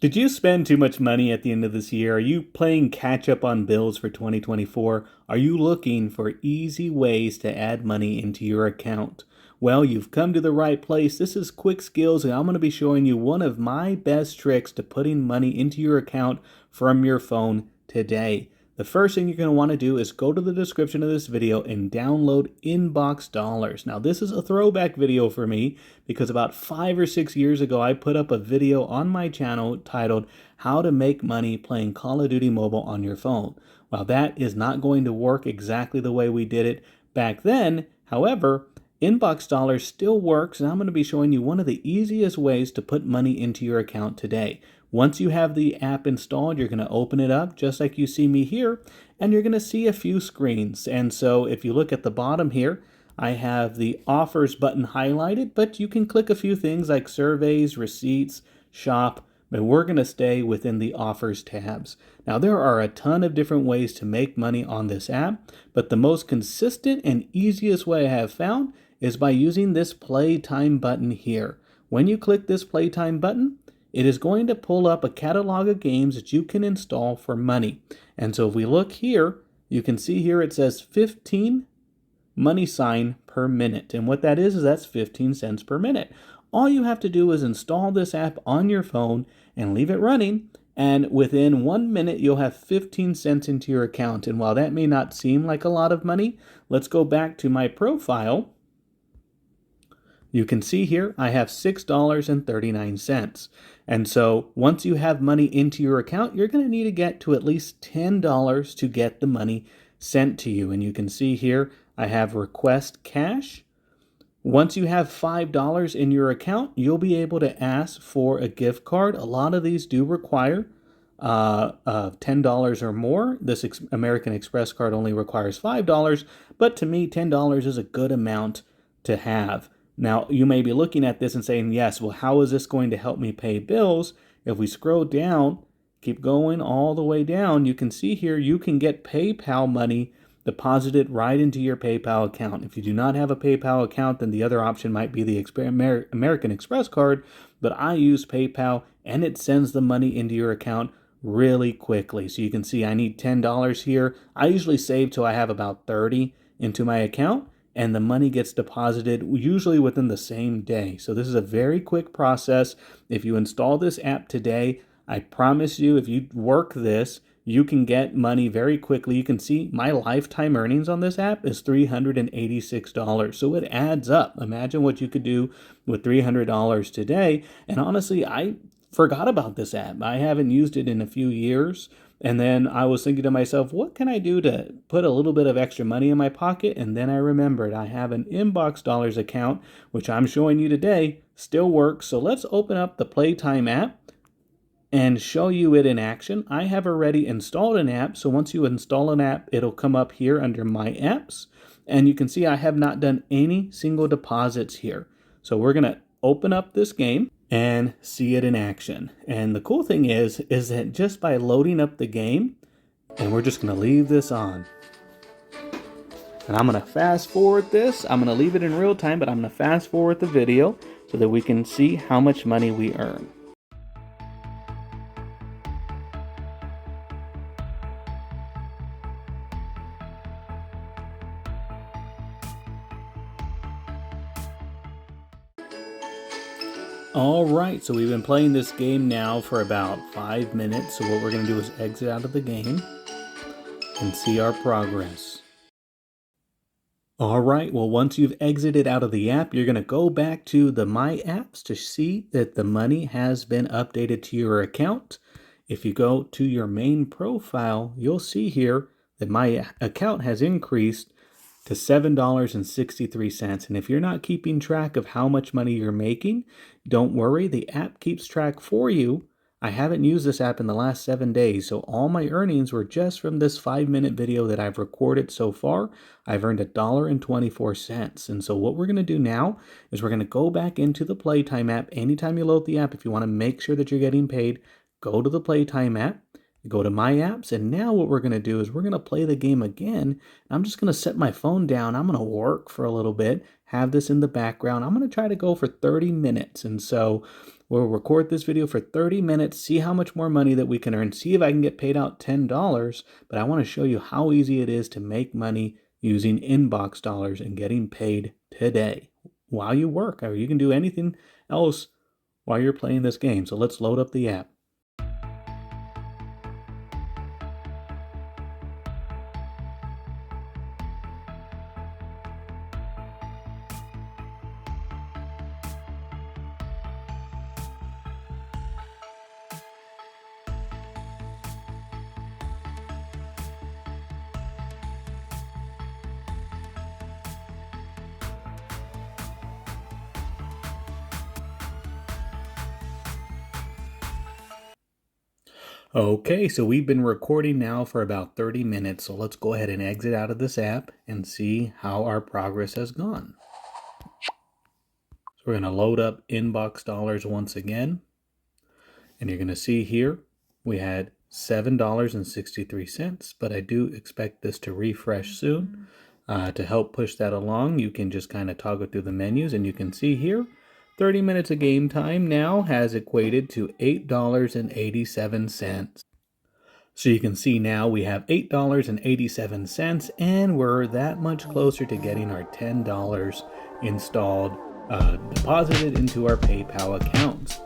Did you spend too much money at the end of this year? Are you playing catch up on bills for 2024? Are you looking for easy ways to add money into your account? Well, you've come to the right place. This is Quick Skills, and I'm going to be showing you one of my best tricks to putting money into your account from your phone today. The first thing you're going to want to do is go to the description of this video and download Inbox Dollars. Now, this is a throwback video for me because about 5 or 6 years ago, I put up a video on my channel titled How to Make Money Playing Call of Duty Mobile on Your Phone. Well, that is not going to work exactly the way we did it back then. However, Inbox Dollars still works, and I'm going to be showing you one of the easiest ways to put money into your account today. Once you have the app installed, you're going to open it up just like you see me here, and you're going to see a few screens. And so if you look at the bottom here, I have the offers button highlighted, but you can click a few things like surveys, receipts, shop, but we're going to stay within the offers tabs. Now, there are a ton of different ways to make money on this app, but the most consistent and easiest way I have found is by using this Playtime button here. When you click this Playtime button, it is going to pull up a catalog of games that you can install for money. And so if we look here, you can see here it says 15 money sign per minute. And what that is that's 15 cents per minute. All you have to do is install this app on your phone and leave it running. And within 1 minute, you'll have 15 cents into your account. And while that may not seem like a lot of money, let's go back to my profile. You can see here I have $6.39. And so once you have money into your account, you're going to need to get to at least $10 to get the money sent to you. And you can see here I have request cash. Once you have $5 in your account, you'll be able to ask for a gift card. A lot of these do require $10 or more. This American Express card only requires $5, but to me, $10 is a good amount to have. Now, you may be looking at this and saying, yes, well, how is this going to help me pay bills? If we scroll down, keep going all the way down, you can see here you can get PayPal money deposited right into your PayPal account. If you do not have a PayPal account, then the other option might be the American Express card, but I use PayPal and it sends the money into your account really quickly. So you can see I need $10 here. I usually save till I have about 30 into my account, and the money gets deposited usually within the same day. So this is a very quick process. If you install this app today, I promise you, if you work this, you can get money very quickly. You can see my lifetime earnings on this app is $386. So it adds up. Imagine what you could do with $300 today. And honestly, I forgot about this app. I haven't used it in a few years. And then I was thinking to myself, what can I do to put a little bit of extra money in my pocket? And then I remembered I have an Inbox Dollars account, which I'm showing you today, still works. So let's open up the Playtime app and show you it in action. I have already installed an app. So once you install an app, it'll come up here under My Apps. And you can see I have not done any single deposits here. So we're going to open up this game and see it in action. And the cool thing is that just by loading up the game, and we're just going to leave this on. And I'm going to fast forward this. I'm going to leave it in real time, but I'm going to fast forward the video so that we can see how much money we earn. All right, so we've been playing this game now for about 5 minutes. So what we're going to do is exit out of the game and see our progress. All right, well, once you've exited out of the app, you're going to go back to the My Apps to see that the money has been updated to your account. If you go to your main profile, you'll see here that my account has increased to $7.63. And if you're not keeping track of how much money you're making, don't worry, the app keeps track for you. I haven't used this app in the last 7 days, so all my earnings were just from this 5-minute video that I've recorded so far. I've earned $1.24. And so what we're going to do now is we're going to go back into the Playtime app. Anytime you load the app, if you want to make sure that you're getting paid, go to the Playtime app. Go to My Apps, and now what we're going to do is we're going to play the game again. I'm just going to set my phone down. I'm going to work for a little bit, have this in the background. I'm going to try to go for 30 minutes. And so we'll record this video for 30 minutes, see how much more money that we can earn, see if I can get paid out $10. But I want to show you how easy it is to make money using Inbox Dollars and getting paid today while you work, or you can do anything else while you're playing this game. So let's load up the app. Okay, so we've been recording now for about 30 minutes, so let's go ahead and exit out of this app and see how our progress has gone. So we're going to load up Inbox Dollars once again, and you're going to see here we had $7.63, but I do expect this to refresh soon. To help push that along, you can just kind of toggle through the menus, and you can see here 30 minutes of game time now has equated to $8.87. So you can see now we have $8.87, and we're that much closer to getting our $10 installed, deposited into our PayPal accounts.